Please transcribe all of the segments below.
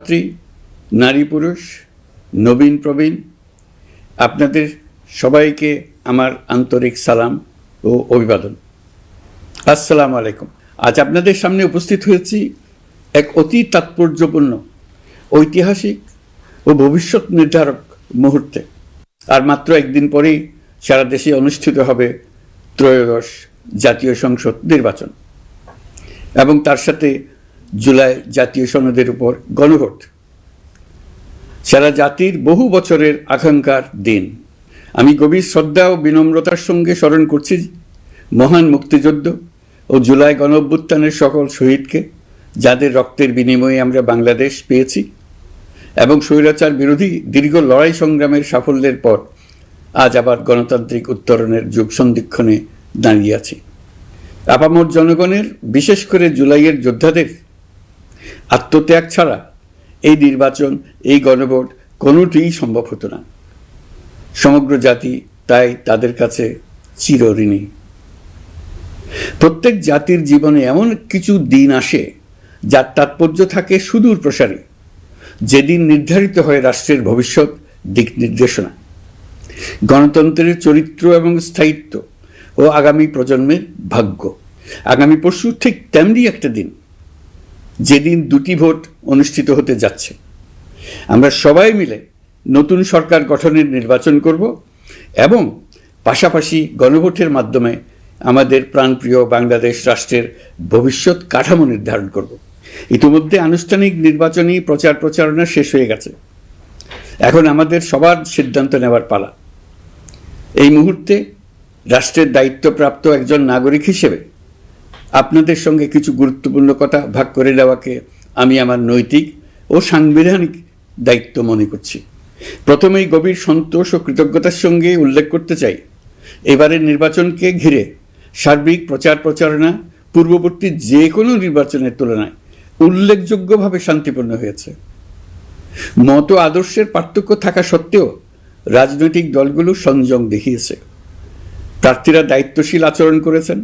ছাত্রী, নারী পুরুষ, নবীন প্রবীণ, আপনাদের সবাইকে আমার আন্তরিক সালাম ও অভিবাদন। আসসালামু আলাইকুম। আজ আপনাদের সামনে উপস্থিত হয়েছি এক অতি তাৎপর্যপূর্ণ, ঐতিহাসিক ও ভবিষ্যৎ নির্ধারক মুহূর্তে। আর মাত্র একদিন পরেই সারা দেশে অনুষ্ঠিত হবে ত্রয়োদশ জাতীয় সংসদ নির্বাচন এবং তার সাথে জুলাই জাতীয় সনদের উপর গণভোট। সারা জাতির বহু বছরের আকাঙ্ক্ষার দিন। আমি গভীর শ্রদ্ধা ও বিনম্রতার সঙ্গে স্মরণ করছি মহান মুক্তিযুদ্ধ ও জুলাই গণঅভ্যুত্থানের সকল শহীদকে, যাদের রক্তের বিনিময়ে আমরা বাংলাদেশ পেয়েছি এবং স্বৈরাচার বিরোধী দীর্ঘ লড়াই সংগ্রামের সাফল্যের পর আজ আবার গণতান্ত্রিক উত্তরণের যুগ সন্ধিক্ষণে দাঁড়িয়ে আছি। আপামর জনগণের, বিশেষ করে জুলাইয়ের যোদ্ধাদের আত্মত্যাগ ছাড়া এই নির্বাচন, এই গণভোট কোনোটিই সম্ভব হতো না। সমগ্র জাতি তাই তাদের কাছে চিরঋণী। প্রত্যেক জাতির জীবনে এমন কিছু দিন আসে যার তাৎপর্য থাকে সুদূর প্রসারী, যেদিন নির্ধারিত হয় রাষ্ট্রের ভবিষ্যৎ দিক নির্দেশনা, গণতন্ত্রের চরিত্র এবং স্থায়িত্ব ও আগামী প্রজন্মের ভাগ্য। আগামী পরশু ঠিক তেমনি একটা দিন, যেদিন দুটি ভোট অনুষ্ঠিত হতে যাচ্ছে। আমরা সবাই মিলে নতুন সরকার গঠনের নির্বাচন করব এবং পাশাপাশি গণভোটের মাধ্যমে আমাদের প্রাণপ্রিয় বাংলাদেশ রাষ্ট্রের ভবিষ্যৎ কাঠামো নির্ধারণ করব। ইতিমধ্যে আনুষ্ঠানিক নির্বাচনী প্রচার প্রচারণা শেষ হয়ে গেছে। এখন আমাদের সবার সিদ্ধান্ত নেওয়ার পালা। এই মুহূর্তে রাষ্ট্রের দায়িত্বপ্রাপ্ত একজন নাগরিক হিসেবে আপনাদের সঙ্গে কিছু গুরুত্বপূর্ণ কথা ভাগ করে নেওয়াকে আমি আমার নৈতিক ও সাংবিধানিক দায়িত্ব মনে করছি। প্রথমেই গভীর সন্তোষ ও কৃতজ্ঞতার সঙ্গে উল্লেখ করতে চাই, এবারের নির্বাচনকে ঘিরে সার্বিক প্রচার প্রচারণা পূর্ববর্তী যে কোনো নির্বাচনের তুলনায় উল্লেখযোগ্যভাবে শান্তিপূর্ণ হয়েছে। মত আদর্শের পার্থক্য থাকা সত্ত্বেও রাজনৈতিক দলগুলো সংযম দেখিয়েছে। প্রার্থীরা দায়িত্বশীল আচরণ করেছেন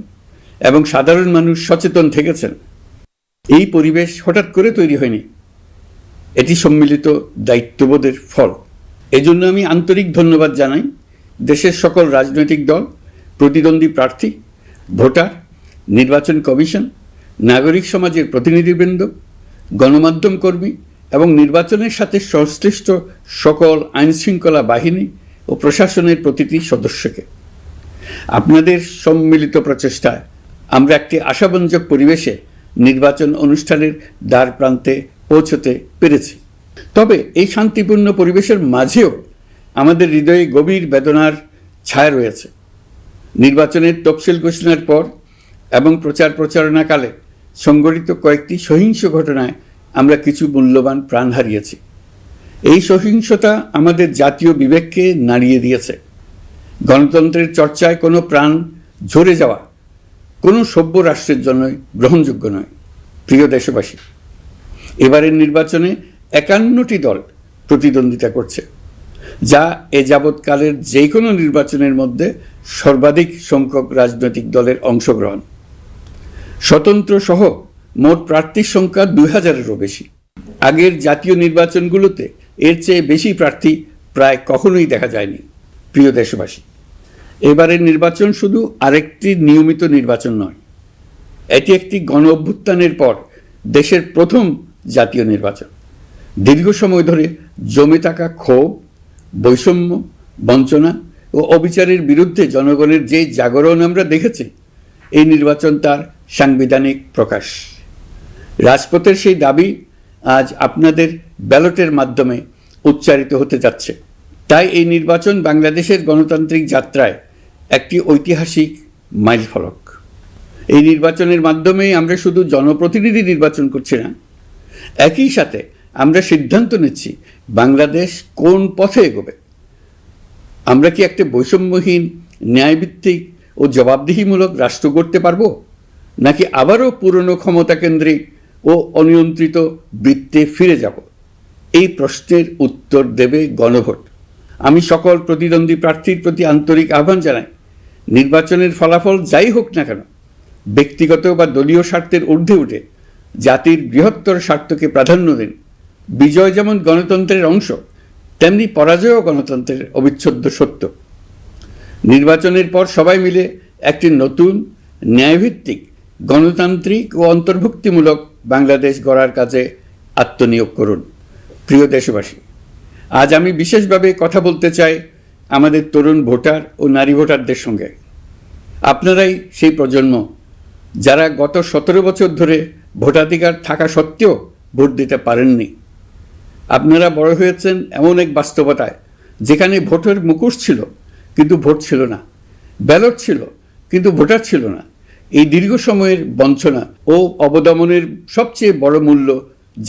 এবং সাধারণ মানুষ সচেতন থেকেছেন। এই পরিবেশ হঠাৎ করে তৈরি হয়নি, এটি সম্মিলিত দায়িত্ববোধের ফল। এজন্য আমি আন্তরিক ধন্যবাদ জানাই দেশের সকল রাজনৈতিক দল, প্রতিদ্বন্দ্বী প্রার্থী, ভোটার, নির্বাচন কমিশন, নাগরিক সমাজের প্রতিনিধিবৃন্দ, গণমাধ্যম কর্মী এবং নির্বাচনের সাথে সংশ্লিষ্ট সকল আইনশৃঙ্খলা বাহিনী ও প্রশাসনের প্রতিটি সদস্যকে। আপনাদের সম্মিলিত প্রচেষ্টায় আমরা একটি আশাব্যঞ্জক পরিবেশে নির্বাচন অনুষ্ঠানের দ্বার প্রান্তে পৌঁছতে পেরেছি। তবে এই শান্তিপূর্ণ পরিবেশের মাঝেও আমাদের হৃদয়ে গভীর বেদনার ছায়া রয়েছে। নির্বাচনের তফসিল ঘোষণার পর এবং প্রচার প্রচারণাকালে সংঘটিত কয়েকটি সহিংস ঘটনায় আমরা কিছু মূল্যবান প্রাণ হারিয়েছি। এই সহিংসতা আমাদের জাতীয় বিবেককে নাড়িয়ে দিয়েছে। গণতন্ত্রের চর্চায় কোনো প্রাণ ঝরে যাওয়া কোনো সভ্য রাষ্ট্রের জন্যই গ্রহণযোগ্য নয়। প্রিয় দেশবাসী, এবারের নির্বাচনে 51টি দল প্রতিদ্বন্দ্বিতা করছে, যা এ যাবৎকালের যে কোনো নির্বাচনের মধ্যে সর্বাধিক সংখ্যক রাজনৈতিক দলের অংশগ্রহণ। স্বতন্ত্র সহ মোট প্রার্থীর সংখ্যা 2000-এরও বেশি। আগের জাতীয় নির্বাচনগুলোতে এর চেয়ে বেশি প্রার্থী প্রায় কখনোই দেখা যায়নি। প্রিয় দেশবাসী, এবারের নির্বাচন শুধু আরেকটি নিয়মিত নির্বাচন নয়, এটি একটি গণ অভ্যুত্থানের পর দেশের প্রথম জাতীয় নির্বাচন। দীর্ঘ সময় ধরে জমে থাকা ক্ষোভ, বৈষম্য, বঞ্চনা ও অবিচারের বিরুদ্ধে জনগণের যে জাগরণ আমরা দেখেছি, এই নির্বাচন তার সাংবিধানিক প্রকাশ। রাজপথের সেই দাবি আজ আপনাদের ব্যালটের মাধ্যমে উচ্চারিত হতে যাচ্ছে। তাই এই নির্বাচন বাংলাদেশের গণতান্ত্রিক যাত্রায় একটি ঐতিহাসিক মাইলফলক। এই নির্বাচনের মাধ্যমে আমরা শুধু জনপ্রতিনিধি নির্বাচন করছি না, একই সাথে আমরা সিদ্ধান্ত নিচ্ছি বাংলাদেশ কোন পথে এগোবে। আমরা কি একটা বৈষম্যহীন, ন্যায়ভিত্তিক ও জবাবদিহিমূলক রাষ্ট্র গড়তে পারবো, নাকি আবারও পুরনো ক্ষমতাকেন্দ্রিক ও অনিয়ন্ত্রিত বৃত্তে ফিরে যাব? এই প্রশ্নের উত্তর দেবে গণভোট। আমি সকল প্রতিদ্বন্দ্বী প্রার্থীর প্রতি আন্তরিক আহ্বান জানাই, নির্বাচনের ফলাফল যাই হোক না কেন, ব্যক্তিগত বা দলীয় স্বার্থের ঊর্ধ্বে উঠে জাতির বৃহত্তর স্বার্থকে প্রাধান্য দিন বিজয় যেমন গণতন্ত্রের অংশ, তেমনি পরাজয়ও গণতন্ত্রের অবিচ্ছেদ্য সত্য। নির্বাচনের পর সবাই মিলে একটি নতুন ন্যায়ভিত্তিক গণতান্ত্রিক ও অন্তর্ভুক্তিমূলক বাংলাদেশ গড়ার কাজে আত্মনিয়োগ করুন। প্রিয় দেশবাসী, আজ আমি বিশেষভাবে কথা বলতে চাই আমাদের তরুণ ভোটার ও নারী ভোটারদের সঙ্গে। আপনারাই সেই প্রজন্ম যারা গত 17 বছর ধরে ভোটাধিকার থাকা সত্ত্বেও ভোট দিতে পারেননি। আপনারা বড় হয়েছেন এমন এক বাস্তবতায় যেখানে ভোটের মুখোশ ছিল কিন্তু ভোট ছিল না, ব্যালট ছিল কিন্তু ভোটার ছিল না। এই দীর্ঘ সময়ের বঞ্চনা ও অবদমনের সবচেয়ে বড় মূল্য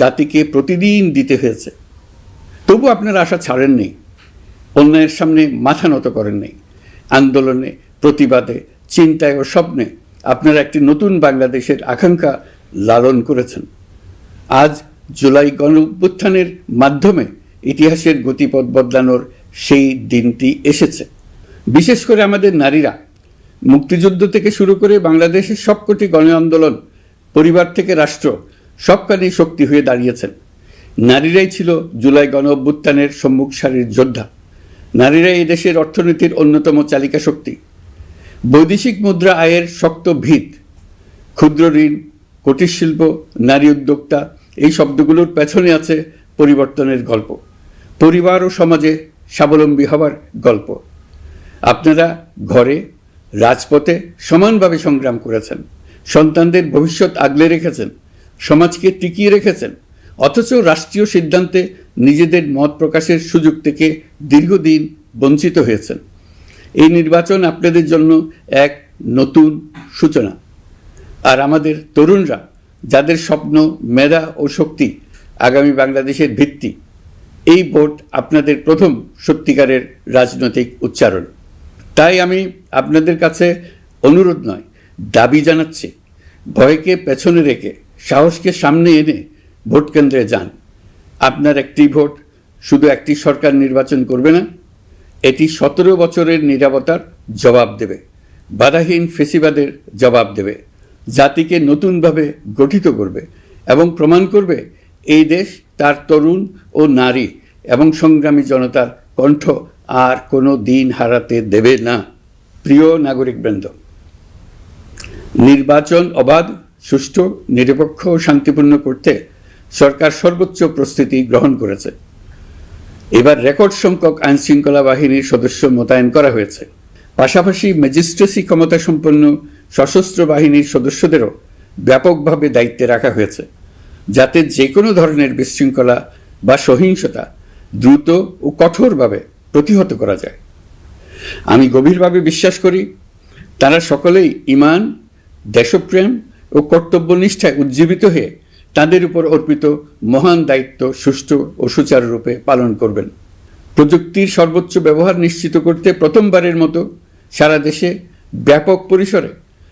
জাতিকে প্রতিদিন দিতে হয়েছে। তবু আপনারা আশা ছাড়েননি, অন্যায়ের সামনে মাথা নত করেননি। আন্দোলনে, প্রতিবাদে, চিন্তায় ও স্বপ্নে আপনারা একটি নতুন বাংলাদেশের আকাঙ্ক্ষা লালন করেছেন। আজ জুলাই গণঅভ্যুত্থানের মাধ্যমে ইতিহাসের গতিপথ বদলানোর সেই দিনটি এসেছে। বিশেষ করে আমাদের নারীরা মুক্তিযুদ্ধ থেকে শুরু করে বাংলাদেশের সবকটি গণ আন্দোলন, পরিবার থেকে রাষ্ট্র, সবখানেই শক্তি হয়ে দাঁড়িয়েছেন। নারীরাই ছিল জুলাই গণঅভ্যুত্থানের সম্মুখ সারির যোদ্ধা। নারীরাই এই দেশের অর্থনীতির অন্যতম চালিকা শক্তি। বৈদেশিক মুদ্রা আয়ের শক্ত ভিত, ক্ষুদ্র ঋণ, কুটির শিল্প, নারী উদ্যোক্তা, এই শব্দগুলোর পেছনে আছে পরিবর্তনের গল্প, পরিবার ও সমাজে স্বাবলম্বী হবার গল্প। আপনারা ঘরে, রাজপথে সমানভাবে সংগ্রাম করেছেন, সন্তানদের ভবিষ্যৎ আগলে রেখেছেন, সমাজকে টিকিয়ে রেখেছেন, অথচ রাষ্ট্রীয় সিদ্ধান্তে নিজেদের মত প্রকাশের সুযোগ থেকে দীর্ঘদিন বঞ্চিত হয়েছেন। এই নির্বাচন আপনাদের জন্য এক নতুন সূচনা। আর আমাদের তরুণরা, যাদের স্বপ্ন, মেধা ও শক্তি আগামী বাংলাদেশের ভিত্তি, এই ভোট আপনাদের প্রথম সত্যিকারের রাজনৈতিক উচ্চারণ। তাই আমি আপনাদের কাছে অনুরোধ নয়, দাবি জানাচ্ছি, ভয়কে পেছনে রেখে সাহসকে সামনে এনে ভোট কেন্দ্রে যান। আপনার একটি ভোট শুধু একটি সরকার নির্বাচন করবে না, এটি 17 বছরের নীরবতার জবাব দেবে, বাধাহীন ফেসিবাদের জবাব দেবে, জাতিকে নতুনভাবে গঠিত করবে এবং প্রমাণ করবে এই দেশ তার তরুণ ও নারী এবং সংগ্রামী জনতার কণ্ঠ আর কোনো দিন হারাতে দেবে না। প্রিয় নাগরিকবৃন্দ, নির্বাচন অবাধ, সুষ্ঠু, নিরপেক্ষ ও শান্তিপূর্ণ করতে সরকার সর্বোচ্চ প্রস্তুতি গ্রহণ করেছে। এবার রেকর্ড সংখ্যক আইনশৃঙ্খলা বাহিনীর সদস্য মোতায়েন করা হয়েছে। পাশাপাশি ম্যাজিস্ট্রেসি ক্ষমতা সম্পন্ন সশস্ত্র বাহিনীর সদস্যদেরও ব্যাপকভাবে দায়িত্বে রাখা হয়েছে, যাতে যে কোনো ধরনের বিশৃঙ্খলা বা সহিংসতা দ্রুত ও কঠোরভাবে প্রতিহত করা যায়। আমি গভীরভাবে বিশ্বাস করি তারা সকলেই ঈমান, দেশপ্রেম ও কর্তব্যনিষ্ঠায় উজ্জীবিত হয়ে তাদের উপর অর্পিত মহান দায়িত্ব সুষ্ঠু ও সুচারুরূপে পালন করবেন। প্রযুক্তির সর্বোচ্চ ব্যবহার নিশ্চিত করতে প্রথমবারের মতো সারা দেশে ব্যাপক পরিসরে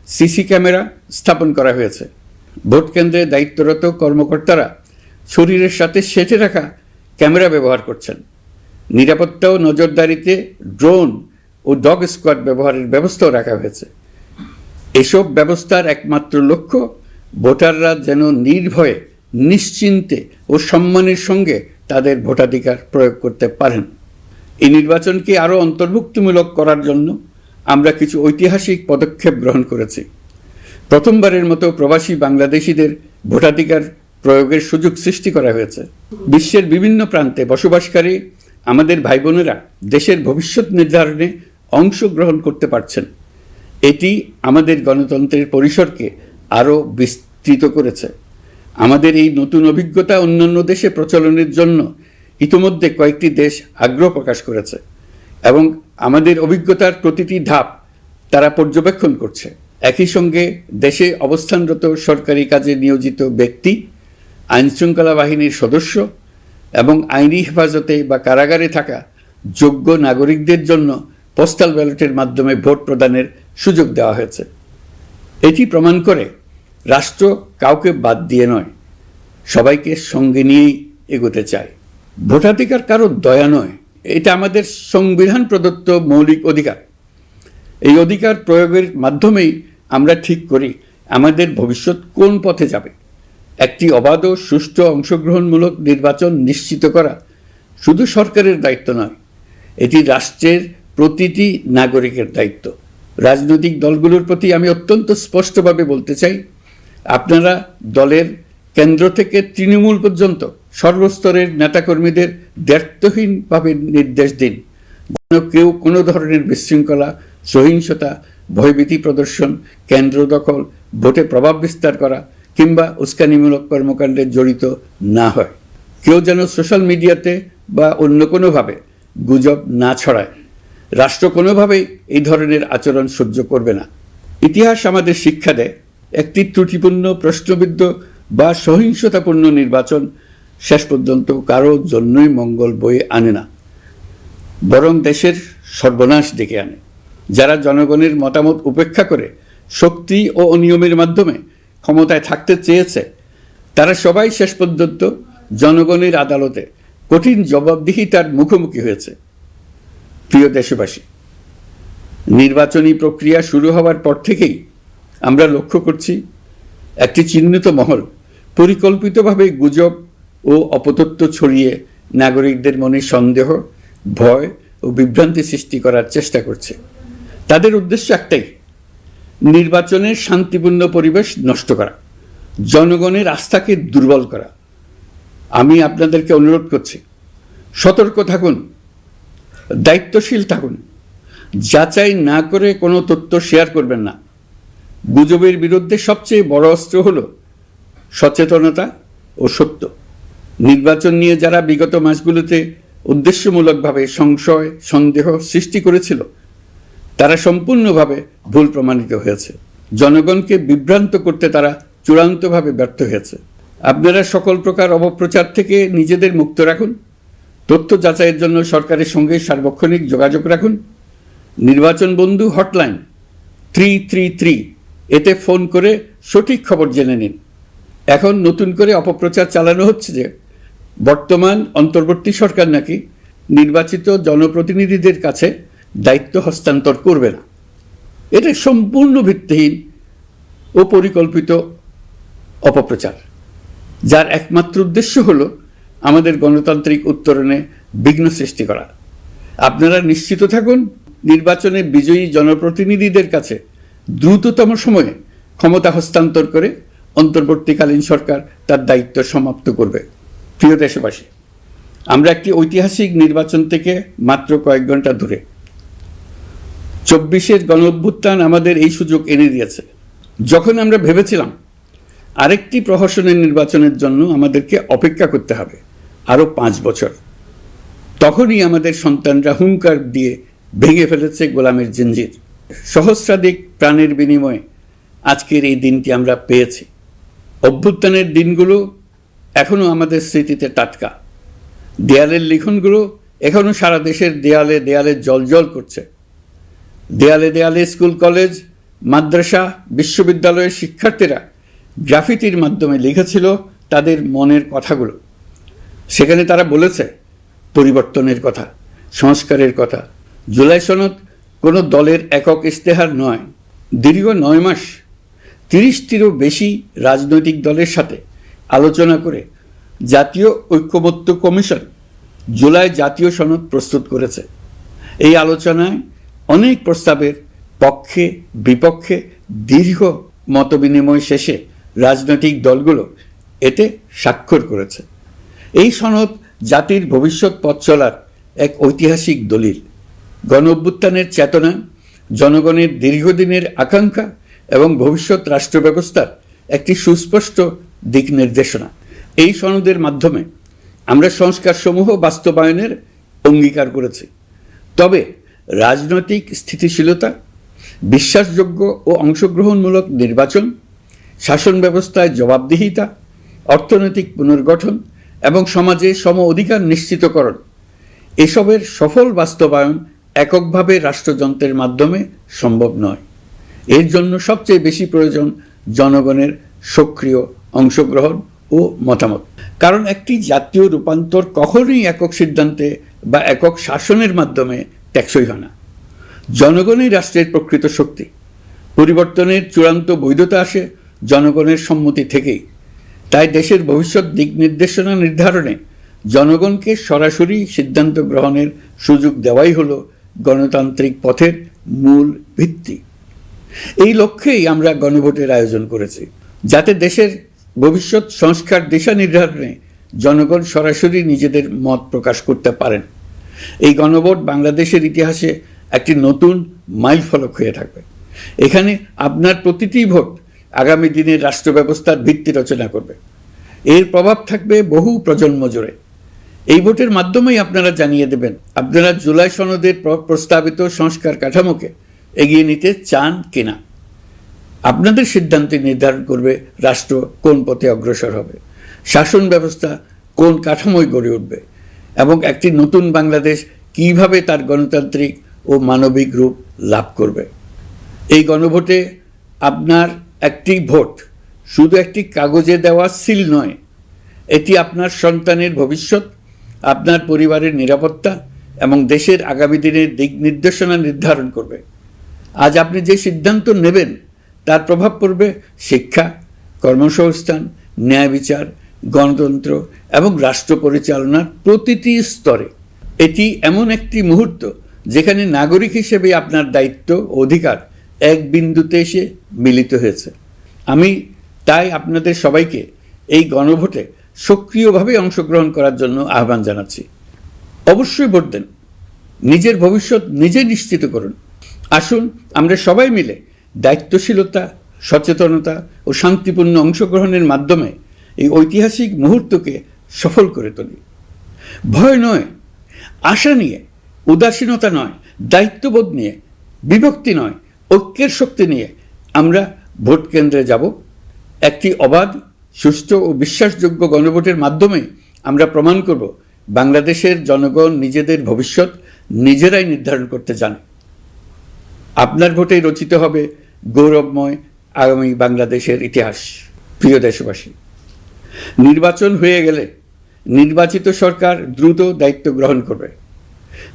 সিসি ক্যামেরা স্থাপন করা হয়েছে। ভোট কেন্দ্রে দায়িত্বরত কর্মকর্তারা শরীরের সাথে সেটে রাখা ক্যামেরা ব্যবহার করছেন। নিরাপত্তা ও নজরদারিতে ড্রোন ও ডগ স্কোয়াড ব্যবহারের ব্যবস্থাও রাখা হয়েছে। এসব ব্যবস্থার একমাত্র লক্ষ্য ভোটাররা যেন নির্ভয়ে, নিশ্চিন্তে ও সম্মানের সঙ্গে তাদের ভোটাধিকার প্রয়োগ করতে পারেন। এই নির্বাচনকে আরও অন্তর্ভুক্তিমূলক করার জন্য আমরা কিছু ঐতিহাসিক পদক্ষেপ গ্রহণ করেছি। প্রথমবারের মতো প্রবাসী বাংলাদেশিদের ভোটাধিকার প্রয়োগের সুযোগ সৃষ্টি করা হয়েছে। বিশ্বের বিভিন্ন প্রান্তে বসবাসকারী আমাদের ভাই বোনেরা দেশের ভবিষ্যৎ নির্ধারণে অংশগ্রহণ করতে পারছেন। এটি আমাদের গণতন্ত্রের পরিসরকে আরও বিস্তৃত করেছে। আমাদের এই নতুন অভিজ্ঞতা অন্যান্য দেশে প্রচলনের জন্য ইতিমধ্যে কয়েকটি দেশ আগ্রহ প্রকাশ করেছে এবং আমাদের অভিজ্ঞতার প্রতিটি ধাপ তারা পর্যবেক্ষণ করছে। একই সঙ্গে দেশে অবস্থানরত সরকারি কাজে নিয়োজিত ব্যক্তি, আইনশৃঙ্খলা বাহিনীর সদস্য এবং আইনি হেফাজতে বা কারাগারে থাকা যোগ্য নাগরিকদের জন্য পোস্টাল ব্যালটের মাধ্যমে ভোট প্রদানের সুযোগ দেওয়া হয়েছে। এটি প্রমাণ করে রাষ্ট্র কাউকে বাদ দিয়ে নয়, সবাইকে সঙ্গে নিয়েই এগোতে চায়। ভোটাধিকার কারো দয়া নয়, এটা আমাদের সংবিধান প্রদত্ত মৌলিক অধিকার। এই অধিকার প্রয়োগের মাধ্যমেই আমরা ঠিক করি আমাদের ভবিষ্যৎ কোন পথে যাবে একটি অবাধ ও সুষ্ঠু অংশগ্রহণমূলক নির্বাচন নিশ্চিত করা শুধু সরকারের দায়িত্ব নয়, এটি রাষ্ট্রের প্রতিটি নাগরিকের দায়িত্ব। রাজনৈতিক দলগুলোর প্রতি আমি অত্যন্ত স্পষ্টভাবে বলতে চাই, আপনারা দলের কেন্দ্র থেকে তৃণমূল পর্যন্ত সর্বস্তরের নেতাকর্মীদের দায়িত্বহীনভাবে নির্দেশ দিন কেউ কোনো ধরনের বিশৃঙ্খলা, সহিংসতা, ভয়ভীতি প্রদর্শন, কেন্দ্র দখল, ভোটে প্রভাব বিস্তার করা কিংবা উস্কানিমূলক কর্মকাণ্ডে জড়িত না হয়। কেউ যেন সোশ্যাল মিডিয়াতে বা অন্য কোনোভাবে গুজব না ছড়ায়। রাষ্ট্র কোনোভাবেই এই ধরনের আচরণ সহ্য করবে না। ইতিহাস আমাদের শিক্ষা দেয়, একটি ত্রুটিপূর্ণ, প্রশ্নবিদ্ধ বা সহিংসতাপূর্ণ নির্বাচন শেষ পর্যন্ত কারো জন্যই মঙ্গল বয়ে আনে না, বরং দেশের সর্বনাশ ডেকে আনে। যারা জনগণের মতামত উপেক্ষা করে শক্তি ও অনিয়মের মাধ্যমে ক্ষমতায় থাকতে চেয়েছে, তারা সবাই শেষ পর্যন্ত জনগণের আদালতে কঠিন জবাবদিহিতার মুখোমুখি হয়েছে। প্রিয় দেশবাসী, নির্বাচনী প্রক্রিয়া শুরু হওয়ার পর থেকেই আমরা লক্ষ্য করছি একটি চিহ্নিত মহল পরিকল্পিতভাবে গুজব ও অপতথ্য ছড়িয়ে নাগরিকদের মনে সন্দেহ, ভয় ও বিভ্রান্তি সৃষ্টি করার চেষ্টা করছে। তাদের উদ্দেশ্য একটাই, নির্বাচনের শান্তিপূর্ণ পরিবেশ নষ্ট করা, জনগণের আস্থাকে দুর্বল করা। আমি আপনাদেরকে অনুরোধ করছি, সতর্ক থাকুন, দায়িত্বশীল থাকুন, যাচাই না করে কোনো তথ্য শেয়ার করবেন না। গুজবের বিরুদ্ধে সবচেয়ে বড় অস্ত্র হলো সচেতনতা ও সত্য। নির্বাচন নিয়ে যারা বিগত মাসগুলোতে উদ্দেশ্যমূলকভাবে সংশয়, সন্দেহ সৃষ্টি করেছিল, তারা সম্পূর্ণভাবে ভুল প্রমাণিত হয়েছে। জনগণকে বিভ্রান্ত করতে তারা চূড়ান্তভাবে ব্যর্থ হয়েছে। আপনারা সকল প্রকার অপপ্রচার থেকে নিজেদের মুক্ত রাখুন। তথ্য যাচাইয়ের জন্য সরকারের সঙ্গে সার্বক্ষণিক যোগাযোগ রাখুন। নির্বাচন বন্ধু হটলাইন 333 এতে ফোন করে সঠিক খবর জেনে নিন। এখন নতুন করে অপপ্রচার চালানো হচ্ছে যে বর্তমান অন্তর্বর্তী সরকার নাকি নির্বাচিত জনপ্রতিনিধিদের কাছে দায়িত্ব হস্তান্তর করবে না। এটা সম্পূর্ণ ভিত্তিহীন ও পরিকল্পিত অপপ্রচার, যার একমাত্র উদ্দেশ্য হলো আমাদের গণতান্ত্রিক উত্তরণে বিঘ্ন সৃষ্টি করা। আপনারা নিশ্চিত থাকুন, নির্বাচনে বিজয়ী জনপ্রতিনিধিদের কাছে দ্রুততম সময়ে ক্ষমতা হস্তান্তর করে অন্তর্বর্তীকালীন সরকার তার দায়িত্ব সমাপ্ত করবে। প্রিয় দেশবাসী, আমরা একটি ঐতিহাসিক নির্বাচন থেকে মাত্র কয়েক ঘন্টা দূরে। 24-এর গণঅভ্যুত্থান আমাদের এই সুযোগ এনে দিয়েছে। যখন আমরা ভেবেছিলাম আরেকটি প্রহসনের নির্বাচনের জন্য আমাদেরকে অপেক্ষা করতে হবে আরও 5 বছর, তখনই আমাদের সন্তানরা হুঙ্কার দিয়ে ভেঙে ফেলেছে গোলামের জিঞ্জির। সহস্রাধিক প্রাণের বিনিময়ে আজকের এই দিনটি আমরা পেয়েছি। অভ্যুত্থানের দিনগুলো এখনও আমাদের স্মৃতিতে টাটকা। দেয়ালের লিখনগুলো এখনও সারা দেশের দেয়ালে দেয়ালে জ্বলজ্বল করছে। দেয়ালে দেয়ালে স্কুল, কলেজ, মাদ্রাসা, বিশ্ববিদ্যালয়ের শিক্ষার্থীরা গ্রাফিতির মাধ্যমে লিখেছিল তাদের মনের কথাগুলো। সেখানে তারা বলেছে পরিবর্তনের কথা, সংস্কারের কথা। জুলাই সনদ কোনো দলের একক ইশতেহার নয়। দীর্ঘ 9 মাস 30টিরও বেশি রাজনৈতিক দলের সাথে আলোচনা করে জাতীয় ঐক্যমত্য কমিশন জুলাই জাতীয় সনদ প্রস্তুত করেছে। এই আলোচনায় অনেক প্রস্তাবের পক্ষে বিপক্ষে দীর্ঘ মতবিনিময় শেষে রাজনৈতিক দলগুলো এতে স্বাক্ষর করেছে। এই সনদ জাতির ভবিষ্যৎ পথ চলার এক ঐতিহাসিক দলিল, গণঅভ্যুত্থানের চেতনা, জনগণের দীর্ঘদিনের আকাঙ্ক্ষা এবং ভবিষ্যৎ রাষ্ট্র ব্যবস্থার একটি সুস্পষ্ট দিক নির্দেশনা। এই সনদের মাধ্যমে আমরা সংস্কারসমূহ বাস্তবায়নের অঙ্গীকার করেছি। তবে রাজনৈতিক স্থিতিশীলতা, বিশ্বাসযোগ্য ও অংশগ্রহণমূলক নির্বাচন, শাসন ব্যবস্থায় জবাবদিহিতা, অর্থনৈতিক পুনর্গঠন এবং সমাজে সম অধিকার নিশ্চিতকরণ, এসবের সফল বাস্তবায়ন এককভাবে রাষ্ট্রযন্ত্রের মাধ্যমে সম্ভব নয়। এর জন্য সবচেয়ে বেশি প্রয়োজন জনগণের সক্রিয় অংশগ্রহণ ও মতামত। কারণ একটি জাতীয় রূপান্তর কখনোই একক সিদ্ধান্তে বা একক শাসনের মাধ্যমে টেকসই হয় না। জনগণই রাষ্ট্রের প্রকৃত শক্তি। পরিবর্তনের চূড়ান্ত বৈধতা আসে জনগণের সম্মতি থেকেই। তাই দেশের ভবিষ্যৎ দিক নির্দেশনা নির্ধারণে জনগণকে সরাসরি সিদ্ধান্ত গ্রহণের সুযোগ দেওয়াই হলো গণতান্ত্রিক পথের মূল ভিত্তি। এই লক্ষ্যেই আমরা গণভোটের আয়োজন করেছি, যাতে দেশের ভবিষ্যৎ সংস্কার দিশা নির্ধারণে জনগণ সরাসরি নিজেদের মত প্রকাশ করতে পারেন। এই গণভোট বাংলাদেশের ইতিহাসে একটি নতুন মাইলফলক হয়ে থাকবে। এখানে আপনার প্রতিটি ভোট আগামী দিনের রাষ্ট্র ব্যবস্থার ভিত্তি রচনা করবে। এর প্রভাব থাকবে বহু প্রজন্ম জুড়ে। এই ভোটের মাধ্যমেই আপনারা জানিয়ে দেবেন আপনারা জুলাই সনদের প্রস্তাবিত সংস্কার কাঠামোকে এগিয়ে নিতে চান কিনা। আপনাদের সিদ্ধান্তে নির্ধারণ করবে রাষ্ট্র কোন পথে অগ্রসর হবে, শাসন ব্যবস্থা কোন কাঠামোয় গড়ে উঠবে এবং একটি নতুন বাংলাদেশ কিভাবে তার গণতান্ত্রিক ও মানবিক রূপ লাভ করবে। এই গণভোটে আপনার একটি ভোট শুধু একটি কাগজে দেওয়া সিল নয়, এটি আপনার সন্তানের ভবিষ্যৎ, আপনার পরিবারের নিরাপত্তা এবং দেশের আগামী দিনের দিক নির্দেশনা নির্ধারণ করবে। আজ আপনি যে সিদ্ধান্ত নেবেন তার প্রভাব পড়বে শিক্ষা, কর্মসংস্থান, ন্যায় বিচার, গণতন্ত্র এবং রাষ্ট্র পরিচালনার প্রতিটি স্তরে। এটি এমন একটি মুহূর্ত যেখানে নাগরিক হিসেবে আপনার দায়িত্ব ও অধিকার এক বিন্দুতে এসে মিলিত হয়েছে। আমি তাই আপনাদের সবাইকে এই গণভোটে সক্রিয়ভাবে অংশগ্রহণ করার জন্য আহ্বান জানাচ্ছি। অবশ্যই ভোট দেন, নিজের ভবিষ্যৎ নিজে নিশ্চিত করুন। আসুন আমরা সবাই মিলে দায়িত্বশীলতা, সচেতনতা ও শান্তিপূর্ণ অংশগ্রহণের মাধ্যমে এই ঐতিহাসিক মুহূর্তকে সফল করে তুলি। ভয় নয়, আশা নিয়ে, উদাসীনতা নয়, দায়িত্ববোধ নিয়ে, বিভক্তি নয়, ঐক্যের শক্তি নিয়ে আমরা ভোট কেন্দ্রে যাব। একটি অবাধ, সুষ্ঠু ও বিশ্বাসযোগ্য গণভোটের মাধ্যমে আমরা প্রমাণ করব বাংলাদেশের জনগণ নিজেদের ভবিষ্যৎ নিজেরাই নির্ধারণ করতে জানে। আপনার ভোটেই রচিত হবে গৌরবময় আগামী বাংলাদেশের ইতিহাস। প্রিয় দেশবাসী, নির্বাচন হয়ে গেলে নির্বাচিত সরকার দ্রুত দায়িত্ব গ্রহণ করবে।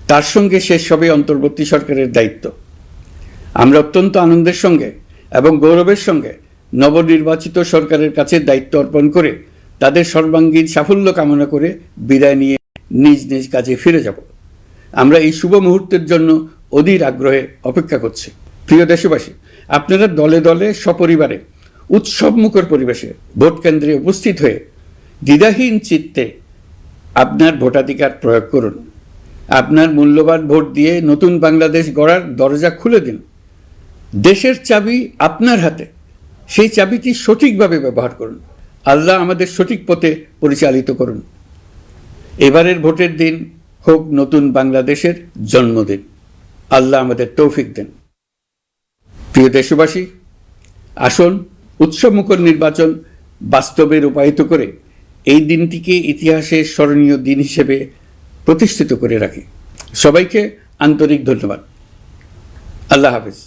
তার সঙ্গে শেষ হবে অন্তর্বর্তী সরকারের দায়িত্ব। আমরা অত্যন্ত আনন্দের সঙ্গে এবং গৌরবের সঙ্গে নবনির্বাচিত সরকারের কাছে দায়িত্ব অর্পণ করে তাদের সর্বাঙ্গীন সাফল্য কামনা করে বিদায় নিয়ে নিজ নিজ কাজে ফিরে যাব। আমরা এই শুভ মুহূর্তের জন্য অধীর আগ্রহে অপেক্ষা করছি। প্রিয় দেশবাসী, আপনারা দলে দলে সপরিবারে উৎসবমুখর পরিবেশে ভোট কেন্দ্রে উপস্থিত হয়ে দ্বিধাহীন চিত্তে আপনার ভোটাধিকার প্রয়োগ করুন। আপনার মূল্যবান ভোট দিয়ে নতুন বাংলাদেশ গড়ার দরজা খুলে দিন। দেশের চাবি আপনার হাতে, সেই চাবিটি সঠিকভাবে ব্যবহার করুন। আল্লাহ আমাদের সঠিক পথে পরিচালিত করুন। এবারের ভোটের দিন হোক নতুন বাংলাদেশের জন্মদিন। আল্লাহ আমাদের তৌফিক দেন। প্রিয় দেশবাসী, আসুন উৎসবমুখর নির্বাচন বাস্তবে রূপায়িত করে এই দিনটিকে ইতিহাসের স্মরণীয় দিন হিসেবে প্রতিষ্ঠিত করে রাখি। সবাইকে আন্তরিক ধন্যবাদ। আল্লাহ হাফেজ।